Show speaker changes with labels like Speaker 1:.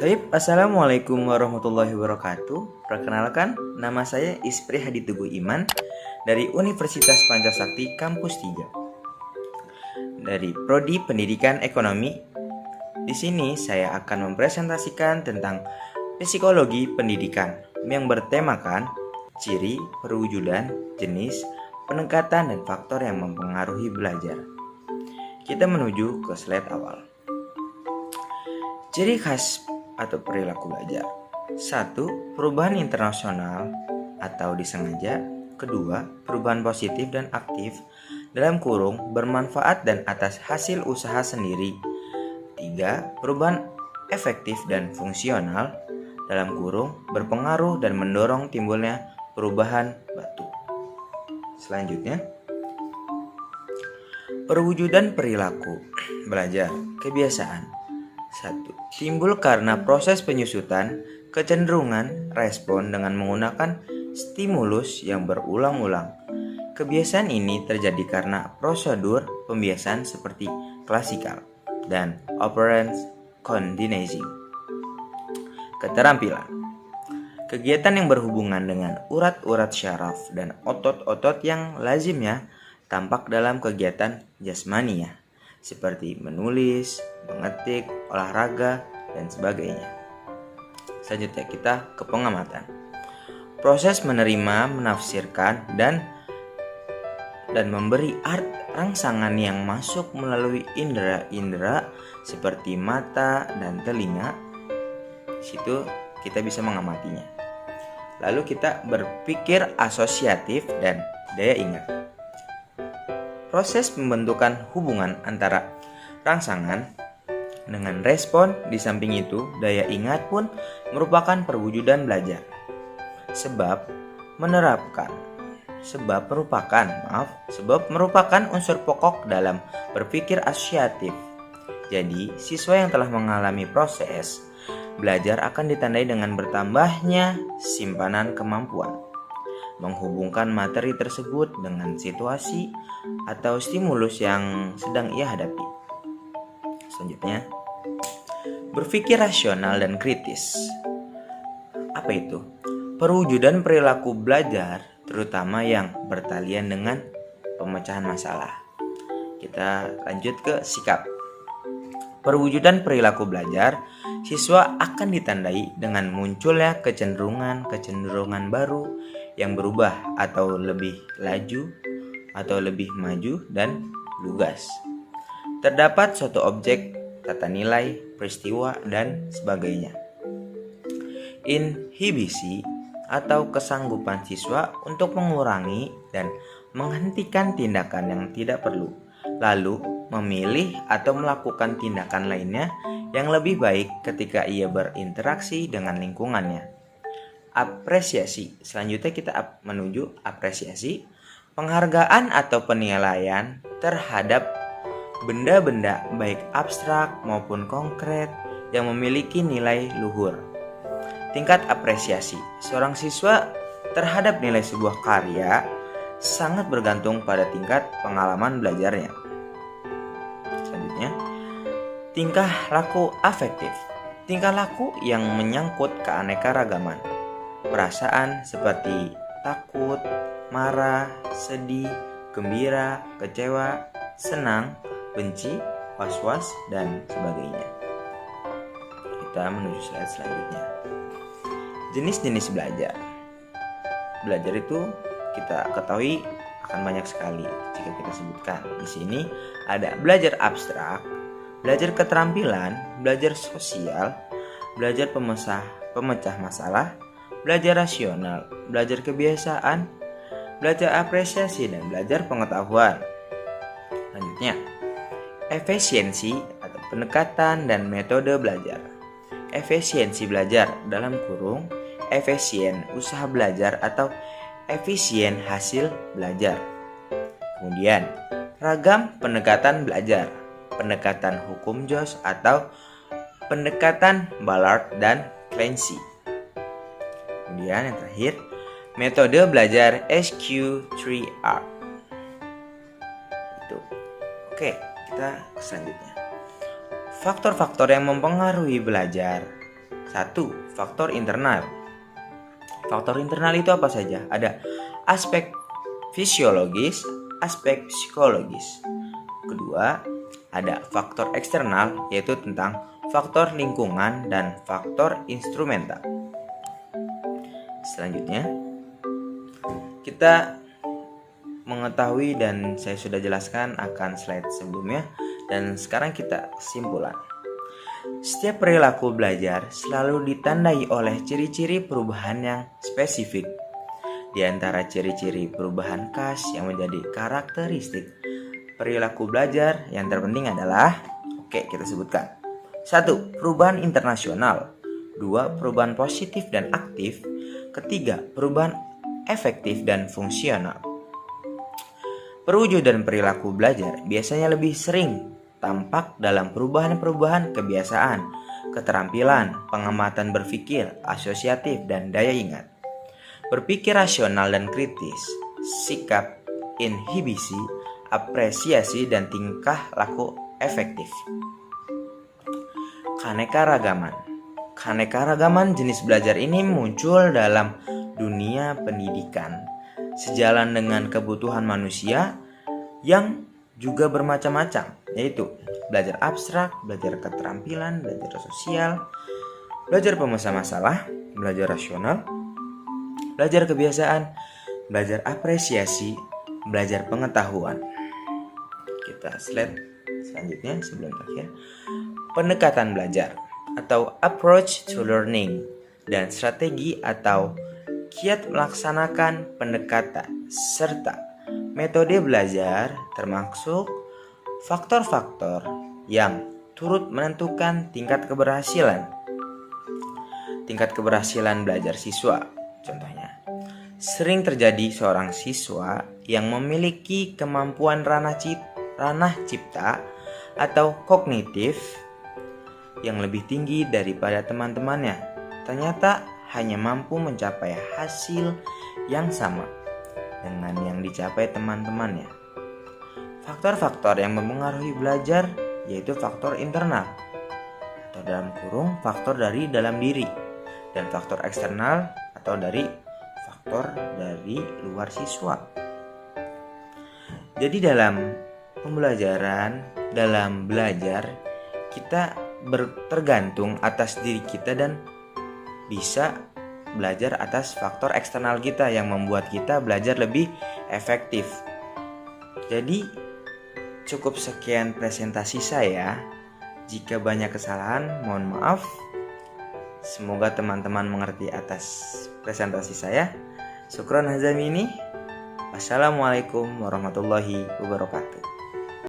Speaker 1: Assalamualaikum warahmatullahi wabarakatuh. Perkenalkan, nama saya Ispri Hadi Teguh Iman dari Universitas Pancasakti Kampus 3. Dari Prodi Pendidikan Ekonomi. Di sini saya akan mempresentasikan tentang psikologi pendidikan yang bertemakan ciri, perwujudan, jenis, pendekatan, dan faktor yang mempengaruhi belajar. Kita menuju ke slide awal. Ciri khas atau perilaku belajar. 1. Perubahan internasional atau disengaja. 2. Perubahan positif dan aktif dalam kurung bermanfaat dan atas hasil usaha sendiri. 3. Perubahan efektif dan fungsional dalam kurung berpengaruh dan mendorong timbulnya perubahan batu. Selanjutnya, perwujudan perilaku belajar kebiasaan. 1. Timbul karena proses penyusutan kecenderungan respon dengan menggunakan stimulus yang berulang-ulang. Kebiasaan ini terjadi karena prosedur pembiasaan seperti klasikal dan operant conditioning. Keterampilan. Kegiatan yang berhubungan dengan urat-urat syaraf dan otot-otot yang lazimnya tampak dalam kegiatan jasmania seperti menulis, mengetik, olahraga, dan sebagainya. Selanjutnya kita ke pengamatan. Proses menerima, menafsirkan, dan memberi rangsangan yang masuk melalui indera-indera seperti mata dan telinga. Di situ kita bisa mengamatinya. Lalu kita berpikir asosiatif dan daya ingat. Proses pembentukan hubungan antara rangsangan dengan respon, di samping itu daya ingat pun merupakan perwujudan belajar. Sebab merupakan unsur pokok dalam berpikir asosiatif. Jadi, siswa yang telah mengalami proses belajar akan ditandai dengan bertambahnya simpanan kemampuan menghubungkan materi tersebut dengan situasi atau stimulus yang sedang ia hadapi. Selanjutnya, berpikir rasional dan kritis. Apa itu? Perwujudan perilaku belajar, terutama yang bertalian dengan pemecahan masalah. Kita lanjut ke sikap. Perwujudan perilaku belajar, siswa akan ditandai dengan munculnya kecenderungan baru yang berubah atau lebih laju atau lebih maju dan lugas. Terdapat suatu objek, tata nilai, peristiwa, dan sebagainya. Inhibisi atau kesanggupan siswa untuk mengurangi dan menghentikan tindakan yang tidak perlu, lalu memilih atau melakukan tindakan lainnya yang lebih baik ketika ia berinteraksi dengan lingkungannya. Apresiasi. Selanjutnya kita menuju apresiasi, penghargaan atau penilaian terhadap benda-benda baik abstrak maupun konkret yang memiliki nilai luhur. Tingkat apresiasi seorang siswa terhadap nilai sebuah karya sangat bergantung pada tingkat pengalaman belajarnya. Selanjutnya, tingkah laku afektif. Tingkah laku yang menyangkut keanekaragaman. Perasaan seperti takut, marah, sedih, gembira, kecewa, senang, benci, was-was, dan sebagainya. Kita menuju slide selanjutnya. Jenis-jenis belajar. Belajar itu kita ketahui akan banyak sekali jika kita sebutkan. Di sini ada belajar abstrak, belajar keterampilan, belajar sosial, belajar pemecah masalah, belajar rasional, belajar kebiasaan, belajar apresiasi, dan belajar pengetahuan. Selanjutnya, efisiensi atau pendekatan dan metode belajar. Efisiensi belajar dalam kurung, efisien usaha belajar atau efisien hasil belajar. Kemudian, ragam pendekatan belajar, pendekatan hukum Jos atau pendekatan Ballard dan Clancy. Kemudian yang terakhir, metode belajar SQ3R. Itu. Oke, kita ke selanjutnya. Faktor-faktor yang mempengaruhi belajar. Satu, faktor internal. Faktor internal itu apa saja? Ada aspek fisiologis, aspek psikologis. Kedua, ada faktor eksternal, yaitu tentang faktor lingkungan dan faktor instrumental. Selanjutnya, kita mengetahui dan saya sudah jelaskan akan slide sebelumnya, dan sekarang kita kesimpulan. Setiap perilaku belajar selalu ditandai oleh ciri-ciri perubahan yang spesifik. Di antara ciri-ciri perubahan khas yang menjadi karakteristik perilaku belajar yang terpenting adalah, kita sebutkan. 1. Perubahan internasional. 2. Perubahan positif dan aktif. Ketiga, perubahan efektif dan fungsional. Perwujudan perilaku belajar biasanya lebih sering tampak dalam perubahan-perubahan kebiasaan, keterampilan, pengamatan berpikir, asosiatif, dan daya ingat. Berpikir rasional dan kritis, sikap, inhibisi, apresiasi, dan tingkah laku efektif. Keanekaragaman. Keanekaragaman jenis belajar ini muncul dalam dunia pendidikan, sejalan dengan kebutuhan manusia yang juga bermacam-macam, yaitu belajar abstrak, belajar keterampilan, belajar sosial, belajar pemecah masalah, belajar rasional, belajar kebiasaan, belajar apresiasi, belajar pengetahuan. Kita slide selanjutnya sebelum akhir. Pendekatan belajar atau approach to learning dan strategi atau kiat melaksanakan pendekatan serta metode belajar termasuk faktor-faktor yang turut menentukan tingkat keberhasilan belajar siswa. Contohnya, sering terjadi seorang siswa yang memiliki kemampuan ranah cipta atau kognitif yang lebih tinggi daripada teman-temannya, ternyata hanya mampu mencapai hasil yang sama dengan yang dicapai teman-temannya. Faktor-faktor yang mempengaruhi belajar yaitu faktor internal atau dalam kurung faktor dari dalam diri, dan faktor eksternal atau dari faktor dari luar siswa. Jadi dalam pembelajaran, dalam belajar kita tergantung atas diri kita dan bisa belajar atas faktor eksternal kita yang membuat kita belajar lebih efektif. Jadi cukup sekian presentasi saya. Jika banyak kesalahan, mohon maaf. Semoga teman-teman mengerti atas presentasi saya. Syukran hazami ini. Wassalamualaikum warahmatullahi wabarakatuh.